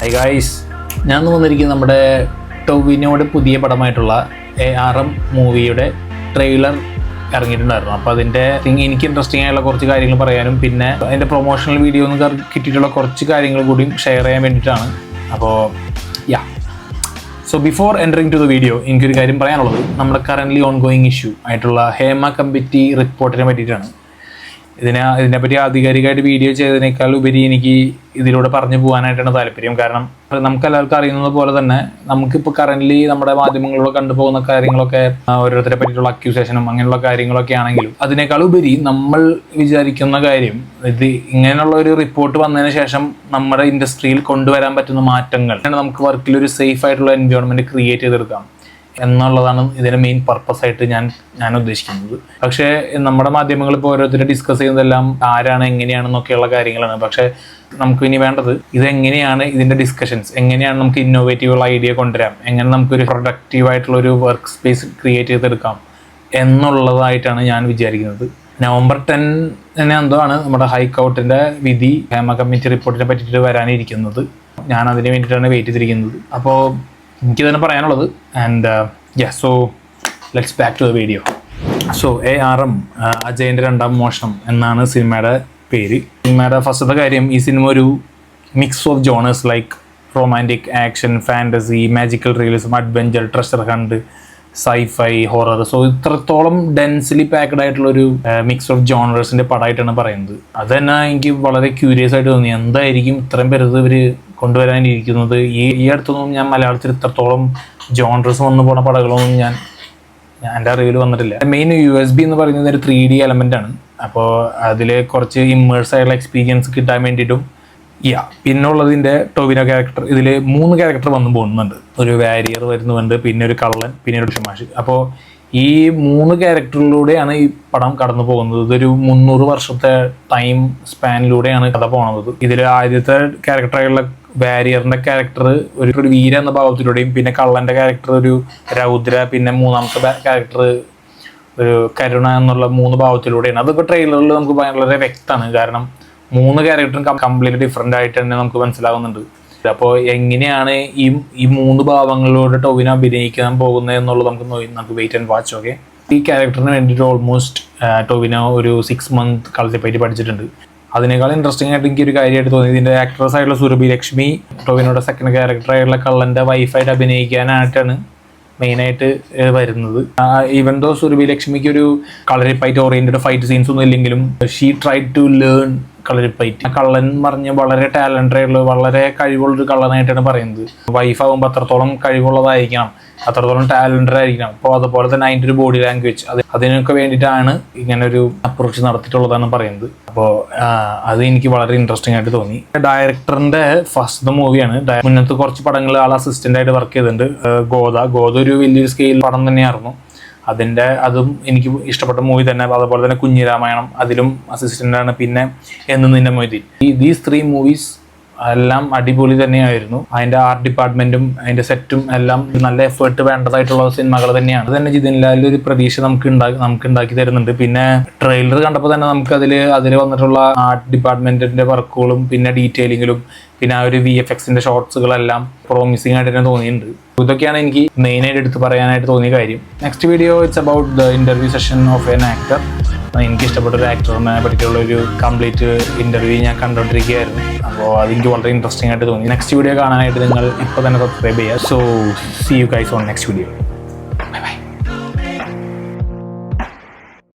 Hi guys, ഞാൻ വന്നിരിക്കുന്നത് നമ്മുടെ ടൊവിനോയുടെ പുതിയ പടമായിട്ടുള്ള ARM മൂവിയുടെ ട്രെയിലർ ഇറങ്ങിയിട്ടുണ്ടായിരുന്നു. അപ്പോൾ അതിൻ്റെ എനിക്ക് ഇൻട്രസ്റ്റിംഗ് ആയിട്ടുള്ള കുറച്ച് കാര്യങ്ങൾ പറയാനും പിന്നെ അതിൻ്റെ പ്രൊമോഷണൽ വീഡിയോ ഒന്ന് കിട്ടിയിട്ടുള്ള കുറച്ച് കാര്യങ്ങൾ കൂടി ഷെയർ ചെയ്യാൻ വേണ്ടിയിട്ടാണ്. അപ്പോൾ so before entering to the video എനിക്കൊരു കാര്യം പറയാനുള്ളത് നമ്മുടെ കറൻ്റ്ലി ഓൺ ഗോയിങ് ഇഷ്യൂ ആയിട്ടുള്ള ഹേമ കമ്മിറ്റി റിപ്പോർട്ടിനെ പറ്റിയിട്ടാണ്. ഇതിനെപ്പറ്റി ആധികാരികമായിട്ട് വീഡിയോ ചെയ്തതിനേക്കാൾ ഉപരി എനിക്ക് ഇതിലൂടെ പറഞ്ഞു പോകാനായിട്ടാണ് താല്പര്യം. കാരണം നമുക്കെല്ലാവർക്കും അറിയുന്നത് പോലെ തന്നെ നമുക്കിപ്പോൾ കറൻ്റ്ലി നമ്മുടെ മാധ്യമങ്ങളിലൂടെ കണ്ടുപോകുന്ന കാര്യങ്ങളൊക്കെ ഓരോരുത്തരെ പറ്റിയിട്ടുള്ള അക്യൂസേഷനും അങ്ങനെയുള്ള കാര്യങ്ങളൊക്കെ ആണെങ്കിലും അതിനേക്കാൾ ഉപരി നമ്മൾ വിചാരിക്കുന്ന കാര്യം ഇത് ഇങ്ങനെയുള്ള ഒരു റിപ്പോർട്ട് വന്നതിന് ശേഷം നമ്മുടെ ഇൻഡസ്ട്രിയിൽ കൊണ്ടുവരാൻ പറ്റുന്ന മാറ്റങ്ങൾ നമുക്ക് വർക്കിൽ ഒരു സേഫ് ആയിട്ടുള്ള എൻവയോൺമെൻറ്റ് ക്രിയേറ്റ് ചെയ്തെടുക്കാം എന്നുള്ളതാണ് ഇതിൻ്റെ മെയിൻ പർപ്പസായിട്ട് ഞാൻ ഉദ്ദേശിക്കുന്നത്. പക്ഷേ നമ്മുടെ മാധ്യമങ്ങൾ ഇപ്പോൾ ഓരോരുത്തരെ ഡിസ്കസ് ചെയ്യുന്നതെല്ലാം ആരാണ് എങ്ങനെയാണെന്നൊക്കെയുള്ള കാര്യങ്ങളാണ്. പക്ഷേ നമുക്ക് ഇനി വേണ്ടത് ഇതെങ്ങനെയാണ് ഇതിൻ്റെ ഡിസ്കഷൻസ്, എങ്ങനെയാണ് നമുക്ക് ഇന്നോവേറ്റീവുള്ള ഐഡിയ കൊണ്ടുവരാം, എങ്ങനെ നമുക്കൊരു പ്രൊഡക്റ്റീവായിട്ടുള്ളൊരു വർക്ക് സ്പേസ് ക്രിയേറ്റ് ചെയ്തെടുക്കാം എന്നുള്ളതായിട്ടാണ് ഞാൻ വിചാരിക്കുന്നത്. November 10 എന്തോ ആണ് നമ്മുടെ ഹൈക്കോർട്ടിൻ്റെ വിധി ഹേമ കമ്മിറ്റി റിപ്പോർട്ടിനെ പറ്റിയിട്ട് വരാനിരിക്കുന്നത്. ഞാൻ അതിന് വേണ്ടിയിട്ടാണ് വെയിറ്റ് ചെയ്തിരിക്കുന്നത്. അപ്പോൾ എനിക്ക് തന്നെ പറയാനുള്ളത്. So let's back to the video. So ARM അജയൻ്റെ രണ്ടാം മോഷണം എന്നാണ് സിനിമയുടെ പേര്. സിനിമയുടെ ഫസ്റ്റത്തെ കാര്യം, ഈ സിനിമ ഒരു mix of genres like romantic, action, fantasy, magical realism, adventure, treasure hunt, sci-fi, horror. So ഇത്രത്തോളം ഡെൻസ്ലി പാക്ഡ് ആയിട്ടുള്ളൊരു മിക്സ് ഓഫ് ജോണേഴ്സിൻ്റെ പടമായിട്ടാണ് പറയുന്നത്. അത് തന്നെ എനിക്ക് വളരെ ക്യൂരിയസ് ആയിട്ട് തോന്നി. എന്തായിരിക്കും ഇത്രയും പേരത് ഇവർ കൊണ്ടുവരാനിരിക്കുന്നത്? ഈ അടുത്തൊന്നും ഞാൻ മലയാളത്തിൽ ഇത്രത്തോളം ജോണേഴ്സ് വന്നു പോണ പടങ്ങളൊന്നും എൻ്റെ അറിവിൽ വന്നിട്ടില്ല. മെയിൻ USB എന്ന് പറയുന്നത് ഒരു 3D എലമെൻ്റ് ആണ്. അപ്പോൾ അതിൽ കുറച്ച് ഇമ്മേഴ്സ് ആയിട്ടുള്ള എക്സ്പീരിയൻസ് കിട്ടാൻ വേണ്ടിയിട്ടും പിന്നുള്ളതിൻ്റെ ടൊവിനോ ക്യാരക്ടർ, ഇതിൽ 3 ക്യാരക്ടർ വന്നു പോകുന്നുണ്ട്. ഒരു വാരിയർ വരുന്നുണ്ട്, പിന്നെ ഒരു കള്ളൻ, പിന്നെ ഒരു ഷമാഷ്. അപ്പോൾ ഈ 3 ക്യാരക്ടറിലൂടെയാണ് ഈ പടം കടന്നു പോകുന്നത്. ഇതൊരു 300 വർഷത്തെ ടൈം സ്പാനിലൂടെയാണ് കഥ പോകുന്നത്. ഇതിൽ ആദ്യത്തെ ക്യാരക്ടറായുള്ള വാരിയറിൻ്റെ ക്യാരക്ടർ ഒരു വീര എന്ന ഭാവത്തിലൂടെയും, പിന്നെ കള്ളൻ്റെ ക്യാരക്ടർ ഒരു രൗദ്ര, പിന്നെ മൂന്നാമത്തെ ക്യാരക്ടർ ഒരു കരുണ എന്നുള്ള 3 ഭാവത്തിലൂടെയാണ്. അതൊക്കെ ട്രെയിലറിൽ നമുക്ക് വളരെ വ്യക്തമാണ്. കാരണം 3 ക്യാരക്ടറും കംപ്ലീറ്റ് ഡിഫറെൻ്റ് ആയിട്ട് തന്നെ നമുക്ക് മനസ്സിലാവുന്നുണ്ട്. അപ്പോൾ എങ്ങനെയാണ് ഈ 3 ഭാവങ്ങളിലൂടെ ടൊവിനോ അഭിനയിക്കാൻ പോകുന്നത് എന്നുള്ളത് നമുക്ക് വെയിറ്റ് ആൻഡ് വാച്ച്. ഓക്കെ, ഈ ക്യാരക്ടറിന് വേണ്ടിയിട്ട് ഓൾമോസ്റ്റ് ടൊവിനോ ഒരു 6 മന്ത് കളത്തിപ്പറ്റി പഠിച്ചിട്ടുണ്ട്. അതിനേക്കാൾ ഇൻട്രസ്റ്റിംഗ് ആയിട്ട് എനിക്കൊരു കാര്യമായിട്ട് തോന്നി, ഇതിൻ്റെ ആക്ട്രസ് ആയിട്ടുള്ള സുരഭി ലക്ഷ്മി ടൊവിനോയുടെ സെക്കൻഡ് ക്യാരക്ടറായിട്ടുള്ള കള്ളൻ്റെ വൈഫായിട്ട് അഭിനയിക്കാനായിട്ടാണ് മെയിനായിട്ട് വരുന്നത്. ഈവൻ ദോ സുരഭി ലക്ഷ്മിക്ക് ഒരു കളറിപ്പായിട്ട് ഓറിയൻറ്റഡ് ഫൈറ്റ് സീൻസ് ഒന്നും ഇല്ലെങ്കിലും ഷീ ട്രൈ ടു ലേൺ കളറിപ്പായിട്ട്. കള്ളൻ പറഞ്ഞ് വളരെ ടാലൻ്റഡ് ആയിട്ടുള്ള വളരെ കഴിവുള്ളൊരു കള്ളനായിട്ടാണ് പറയുന്നത്. വൈഫാകുമ്പോൾ അത്രത്തോളം കഴിവുള്ളതായിരിക്കണം, അത്രത്തോളം ടാലൻ്റഡ് ആയിരിക്കണം. അപ്പോൾ അതുപോലെ തന്നെ അതിൻ്റെ ഒരു ബോഡി ലാംഗ്വേജ് അതിനൊക്കെ വേണ്ടിയിട്ടാണ് ഇങ്ങനെ ഒരു അപ്രോച്ച് നടത്തിയിട്ടുള്ളതാണ് പറയുന്നത്. അപ്പോൾ അത് എനിക്ക് വളരെ ഇൻട്രസ്റ്റിംഗ് ആയിട്ട് തോന്നി. ഡയറക്ടറിൻ്റെ ഫസ്റ്റ് മൂവിയാണ്. മുന്നത്തെ കുറച്ച് പടങ്ങൾ ആൾ അസിസ്റ്റൻ്റ് ആയിട്ട് വർക്ക് ചെയ്തിട്ടുണ്ട്. ഗോദ ഒരു വലിയൊരു സ്കെയിൽ പടം തന്നെയായിരുന്നു. അതും എനിക്ക് ഇഷ്ടപ്പെട്ട മൂവി തന്നെ. അതുപോലെ തന്നെ കുഞ്ഞിരാമായണം, അതിലും അസിസ്റ്റൻ്റാണ്. പിന്നെ എന്ന് നിന്റെ മൊയ്തീൻ. ദീസ് 3 മൂവീസ് എല്ലാം അടിപൊളി തന്നെയായിരുന്നു. അതിൻ്റെ ആർട്ട് ഡിപ്പാർട്ട്മെൻറ്റും അതിൻ്റെ സെറ്റും എല്ലാം നല്ല എഫേർട്ട് വേണ്ടതായിട്ടുള്ള സിനിമകൾ തന്നെയാണ്. അത് തന്നെ ജിതിൻലാലിൽ ഒരു പ്രതീക്ഷ നമുക്ക് ഉണ്ടാക്കി തരുന്നുണ്ട്. പിന്നെ ട്രെയിലർ കണ്ടപ്പോൾ തന്നെ നമുക്ക് അതിൽ വന്നിട്ടുള്ള ആർട്ട് ഡിപ്പാർട്ട്മെൻറ്റിൻ്റെ വർക്കുകളും പിന്നെ ഡീറ്റെയിലിങ്ങിലും പിന്നെ ആ ഒരു VFXൻ്റെ ഷോട്ട്സുകളെല്ലാം പ്രോമിസിങ് ആയിട്ട് തന്നെ തോന്നിയിട്ടുണ്ട്. ഇതൊക്കെയാണ് എനിക്ക് മെയിനായിട്ട് എടുത്ത് പറയാനായിട്ട് തോന്നിയ കാര്യം. Next video it's about the interview session of an actor. എനിക്ക് ഇഷ്ടപ്പെട്ട ഒരു ആക്ടറിനെ പറ്റിയിട്ടുള്ള ഒരു കംപ്ലീറ്റ് ഇൻ്റർവ്യൂ ഞാൻ കണ്ടുകൊണ്ടിരിക്കുകയായിരുന്നു. അപ്പോൾ അതെനിക്ക് വളരെ ഇൻട്രസ്റ്റിംഗ് ആയിട്ട് തോന്നി. നെക്സ്റ്റ് വീഡിയോ കാണാനായിട്ട് നിങ്ങൾ ഇപ്പോൾ തന്നെ സബ്സ്ക്രൈബ് ചെയ്യുക. So see you guys on next video.